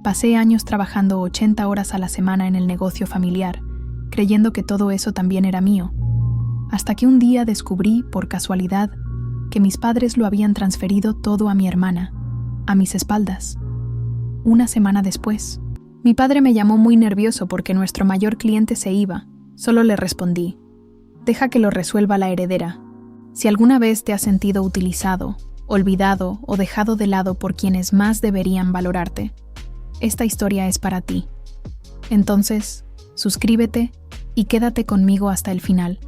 Pasé años trabajando 80 horas a la semana en el negocio familiar, creyendo que todo eso también era mío, hasta que un día descubrí, por casualidad, que mis padres lo habían transferido todo a mi hermana, a mis espaldas. Una semana después, mi padre me llamó muy nervioso porque nuestro mayor cliente se iba. Solo le respondí: deja que lo resuelva la heredera. Si alguna vez te has sentido utilizado, olvidado o dejado de lado por quienes más deberían valorarte, esta historia es para ti. Entonces, suscríbete y quédate conmigo hasta el final,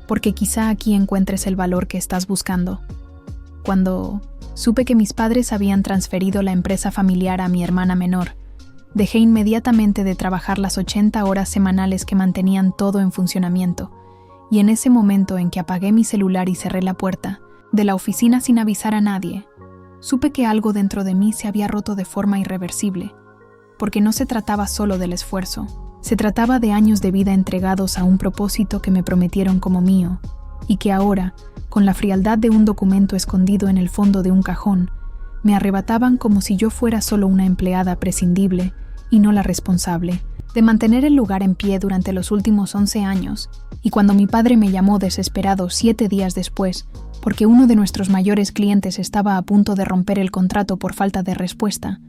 porque quizá aquí encuentres el valor que estás buscando. Cuando supe que mis padres habían transferido la empresa familiar a mi hermana menor, dejé inmediatamente de trabajar las 80 horas semanales que mantenían todo en funcionamiento, y en ese momento en que apagué mi celular y cerré la puerta de la oficina sin avisar a nadie, supe que algo dentro de mí se había roto de forma irreversible, porque no se trataba solo del esfuerzo, se trataba de años de vida entregados a un propósito que me prometieron como mío, y que ahora, con la frialdad de un documento escondido en el fondo de un cajón, me arrebataban como si yo fuera solo una empleada prescindible y no la responsable de mantener el lugar en pie durante los últimos 11 años, y cuando mi padre me llamó desesperado 7 días después, porque uno de nuestros mayores clientes estaba a punto de romper el contrato por falta de respuesta,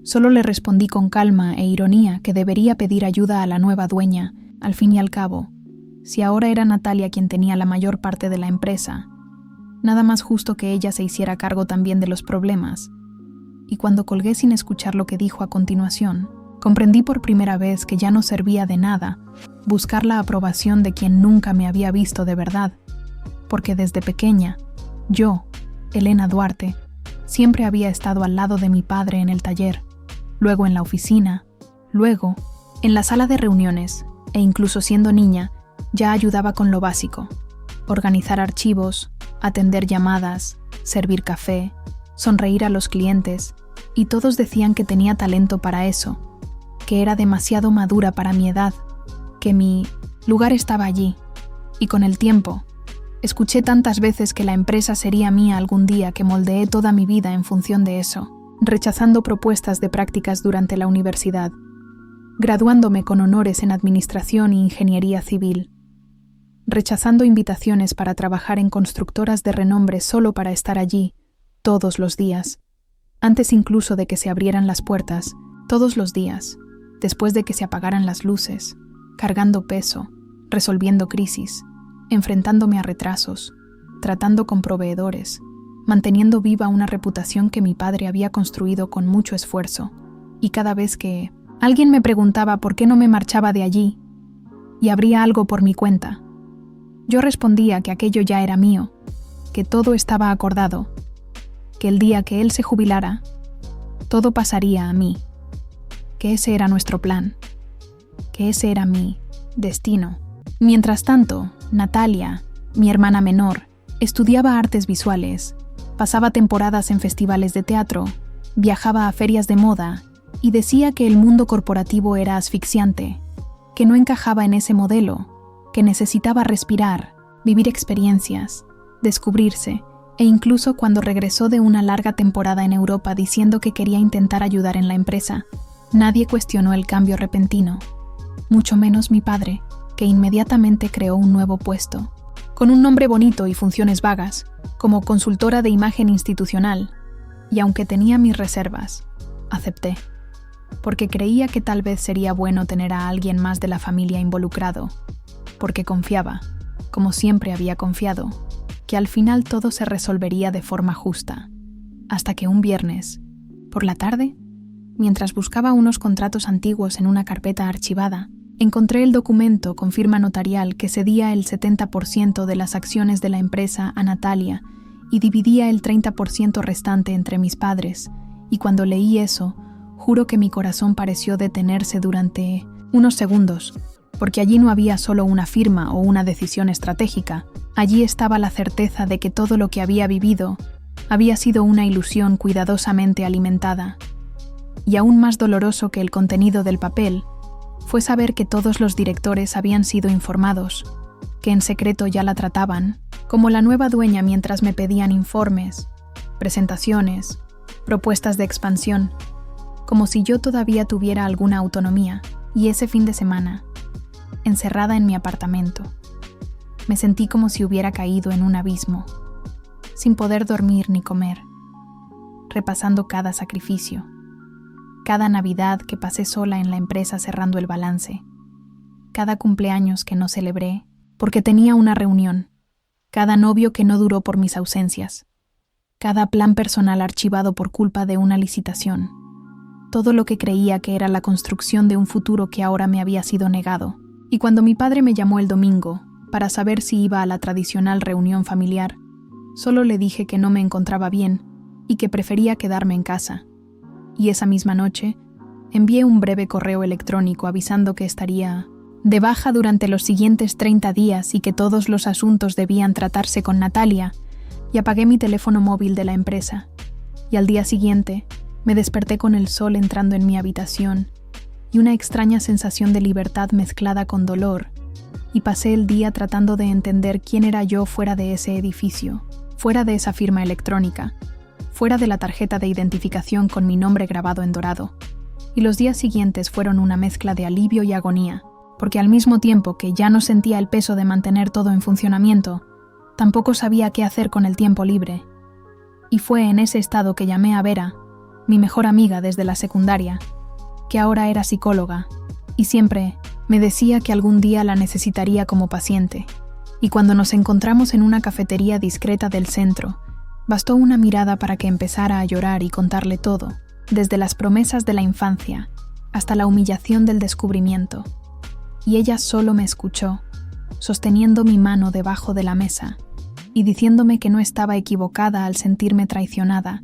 solo le respondí con calma e ironía que debería pedir ayuda a la nueva dueña. Al fin y al cabo, si ahora era Natalia quien tenía la mayor parte de la empresa, nada más justo que ella se hiciera cargo también de los problemas. Y cuando colgué sin escuchar lo que dijo a continuación, comprendí por primera vez que ya no servía de nada buscar la aprobación de quien nunca me había visto de verdad, porque desde pequeña, yo, Elena Duarte, siempre había estado al lado de mi padre en el taller, luego en la oficina, luego en la sala de reuniones, e incluso siendo niña, ya ayudaba con lo básico: organizar archivos, atender llamadas, servir café, sonreír a los clientes, y todos decían que tenía talento para eso, que era demasiado madura para mi edad, que mi lugar estaba allí. Y con el tiempo, escuché tantas veces que la empresa sería mía algún día que moldeé toda mi vida en función de eso, rechazando propuestas de prácticas durante la universidad, graduándome con honores en Administración e Ingeniería Civil, rechazando invitaciones para trabajar en constructoras de renombre solo para estar allí, todos los días, antes incluso de que se abrieran las puertas, todos los días, después de que se apagaran las luces, cargando peso, resolviendo crisis, enfrentándome a retrasos, tratando con proveedores, manteniendo viva una reputación que mi padre había construido con mucho esfuerzo, y cada vez que alguien me preguntaba por qué no me marchaba de allí y abría algo por mi cuenta, yo respondía que aquello ya era mío, que todo estaba acordado, que el día que él se jubilara, todo pasaría a mí, que ese era nuestro plan, que ese era mi destino. Mientras tanto, Natalia, mi hermana menor, estudiaba artes visuales, pasaba temporadas en festivales de teatro, viajaba a ferias de moda y decía que el mundo corporativo era asfixiante, que no encajaba en ese modelo, que necesitaba respirar, vivir experiencias, descubrirse, e incluso cuando regresó de una larga temporada en Europa diciendo que quería intentar ayudar en la empresa, nadie cuestionó el cambio repentino, mucho menos mi padre, que inmediatamente creó un nuevo puesto, con un nombre bonito y funciones vagas, como consultora de imagen institucional, y aunque tenía mis reservas, acepté, porque creía que tal vez sería bueno tener a alguien más de la familia involucrado, porque confiaba, como siempre había confiado, que al final todo se resolvería de forma justa, hasta que un viernes, por la tarde, mientras buscaba unos contratos antiguos en una carpeta archivada, encontré el documento con firma notarial que cedía el 70% de las acciones de la empresa a Natalia y dividía el 30% restante entre mis padres, y cuando leí eso, juro que mi corazón pareció detenerse durante unos segundos, porque allí no había solo una firma o una decisión estratégica, allí estaba la certeza de que todo lo que había vivido había sido una ilusión cuidadosamente alimentada. Y aún más doloroso que el contenido del papel, fue saber que todos los directores habían sido informados, que en secreto ya la trataban, como la nueva dueña mientras me pedían informes, presentaciones, propuestas de expansión, como si yo todavía tuviera alguna autonomía, y ese fin de semana, encerrada en mi apartamento, me sentí como si hubiera caído en un abismo, sin poder dormir ni comer, repasando cada sacrificio, cada Navidad que pasé sola en la empresa cerrando el balance, cada cumpleaños que no celebré porque tenía una reunión, cada novio que no duró por mis ausencias, cada plan personal archivado por culpa de una licitación, todo lo que creía que era la construcción de un futuro que ahora me había sido negado. Y cuando mi padre me llamó el domingo para saber si iba a la tradicional reunión familiar, solo le dije que no me encontraba bien y que prefería quedarme en casa. Y esa misma noche, envié un breve correo electrónico avisando que estaría de baja durante los siguientes 30 días y que todos los asuntos debían tratarse con Natalia, y apagué mi teléfono móvil de la empresa. Y al día siguiente, me desperté con el sol entrando en mi habitación y una extraña sensación de libertad mezclada con dolor, y pasé el día tratando de entender quién era yo fuera de ese edificio, fuera de esa firma electrónica, fuera de la tarjeta de identificación con mi nombre grabado en dorado. Y los días siguientes fueron una mezcla de alivio y agonía, porque al mismo tiempo que ya no sentía el peso de mantener todo en funcionamiento, tampoco sabía qué hacer con el tiempo libre. Y fue en ese estado que llamé a Vera, mi mejor amiga desde la secundaria, que ahora era psicóloga, y siempre me decía que algún día la necesitaría como paciente. Y cuando nos encontramos en una cafetería discreta del centro, bastó una mirada para que empezara a llorar y contarle todo, desde las promesas de la infancia hasta la humillación del descubrimiento. Y ella solo me escuchó, sosteniendo mi mano debajo de la mesa y diciéndome que no estaba equivocada al sentirme traicionada,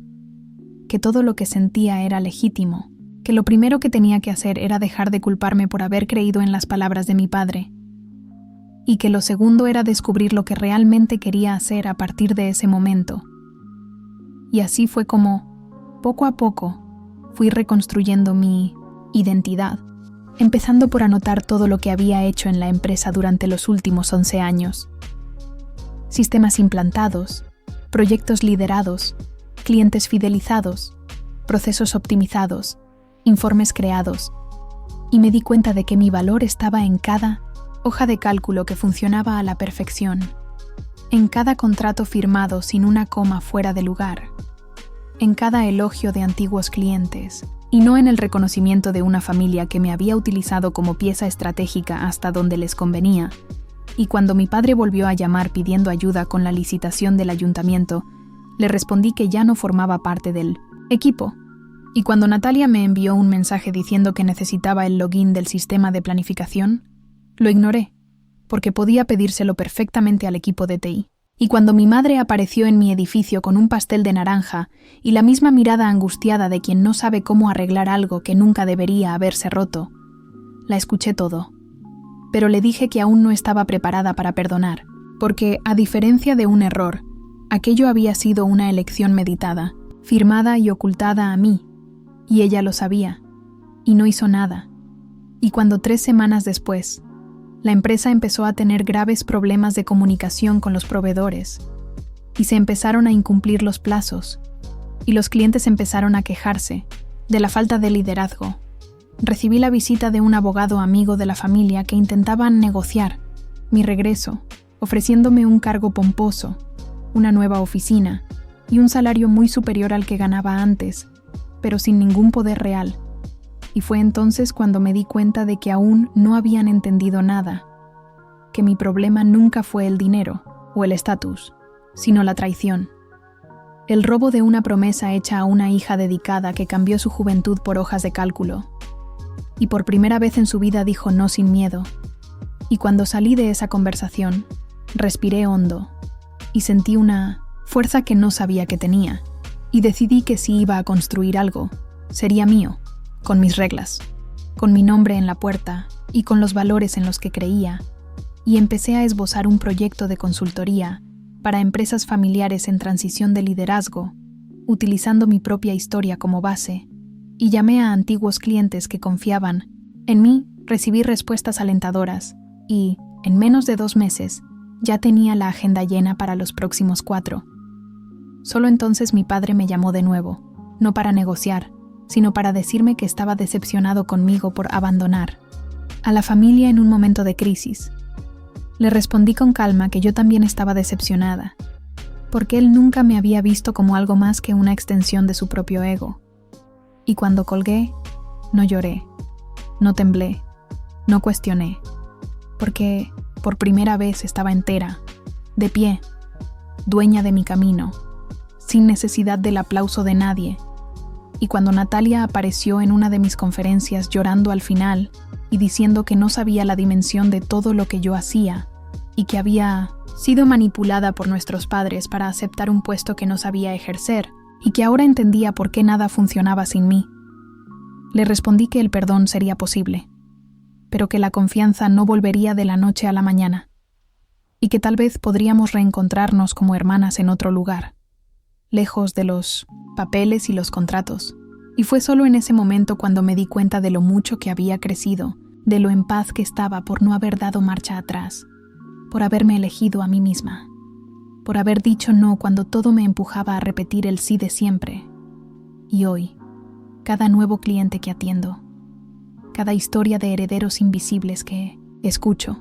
que todo lo que sentía era legítimo, que lo primero que tenía que hacer era dejar de culparme por haber creído en las palabras de mi padre, y que lo segundo era descubrir lo que realmente quería hacer a partir de ese momento. Y así fue como, poco a poco, fui reconstruyendo mi identidad, empezando por anotar todo lo que había hecho en la empresa durante los últimos 11 años. Sistemas implantados, proyectos liderados, clientes fidelizados, procesos optimizados, informes creados, y me di cuenta de que mi valor estaba en cada hoja de cálculo que funcionaba a la perfección, en cada contrato firmado sin una coma fuera de lugar, en cada elogio de antiguos clientes, y no en el reconocimiento de una familia que me había utilizado como pieza estratégica hasta donde les convenía. Y cuando mi padre volvió a llamar pidiendo ayuda con la licitación del ayuntamiento, le respondí que ya no formaba parte del equipo. Y cuando Natalia me envió un mensaje diciendo que necesitaba el login del sistema de planificación, lo ignoré, porque podía pedírselo perfectamente al equipo de TI. Y cuando mi madre apareció en mi edificio con un pastel de naranja y la misma mirada angustiada de quien no sabe cómo arreglar algo que nunca debería haberse roto, la escuché todo. Pero le dije que aún no estaba preparada para perdonar, porque, a diferencia de un error, aquello había sido una elección meditada, firmada y ocultada a mí, y ella lo sabía, y no hizo nada. Y cuando 3 semanas después, la empresa empezó a tener graves problemas de comunicación con los proveedores, y se empezaron a incumplir los plazos, y los clientes empezaron a quejarse de la falta de liderazgo, recibí la visita de un abogado amigo de la familia que intentaba negociar mi regreso, ofreciéndome un cargo pomposo, una nueva oficina y un salario muy superior al que ganaba antes, pero sin ningún poder real. Y fue entonces cuando me di cuenta de que aún no habían entendido nada, que mi problema nunca fue el dinero o el estatus, sino la traición. El robo de una promesa hecha a una hija dedicada que cambió su juventud por hojas de cálculo. Y por primera vez en su vida dijo no sin miedo. Y cuando salí de esa conversación, respiré hondo y sentí una fuerza que no sabía que tenía. Y decidí que si iba a construir algo, sería mío, con mis reglas, con mi nombre en la puerta y con los valores en los que creía. Y empecé a esbozar un proyecto de consultoría para empresas familiares en transición de liderazgo, utilizando mi propia historia como base, y llamé a antiguos clientes que confiaban en mí, recibí respuestas alentadoras, y, en menos de 2 meses, ya tenía la agenda llena para los próximos 4. Solo entonces mi padre me llamó de nuevo, no para negociar, sino para decirme que estaba decepcionado conmigo por abandonar a la familia en un momento de crisis. Le respondí con calma que yo también estaba decepcionada, porque él nunca me había visto como algo más que una extensión de su propio ego. Y cuando colgué, no lloré, no temblé, no cuestioné, porque por primera vez estaba entera, de pie, dueña de mi camino, sin necesidad del aplauso de nadie. Y cuando Natalia apareció en una de mis conferencias llorando al final y diciendo que no sabía la dimensión de todo lo que yo hacía y que había sido manipulada por nuestros padres para aceptar un puesto que no sabía ejercer y que ahora entendía por qué nada funcionaba sin mí, le respondí que el perdón sería posible, pero que la confianza no volvería de la noche a la mañana y que tal vez podríamos reencontrarnos como hermanas en otro lugar, lejos de los papeles y los contratos. Y fue solo en ese momento cuando me di cuenta de lo mucho que había crecido, de lo en paz que estaba por no haber dado marcha atrás, por haberme elegido a mí misma, por haber dicho no cuando todo me empujaba a repetir el sí de siempre. Y hoy, cada nuevo cliente que atiendo, cada historia de herederos invisibles que escucho,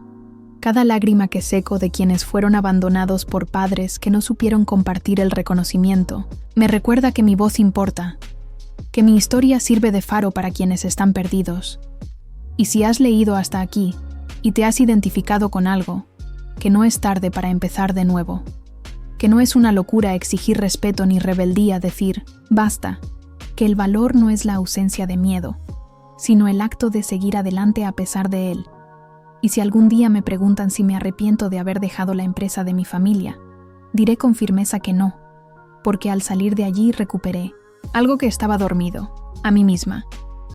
cada lágrima que seco de quienes fueron abandonados por padres que no supieron compartir el reconocimiento, me recuerda que mi voz importa, que mi historia sirve de faro para quienes están perdidos. Y si has leído hasta aquí y te has identificado con algo, que no es tarde para empezar de nuevo, que no es una locura exigir respeto ni rebeldía decir basta, que el valor no es la ausencia de miedo, sino el acto de seguir adelante a pesar de él. Y si algún día me preguntan si me arrepiento de haber dejado la empresa de mi familia, diré con firmeza que no, porque al salir de allí recuperé algo que estaba dormido, a mí misma,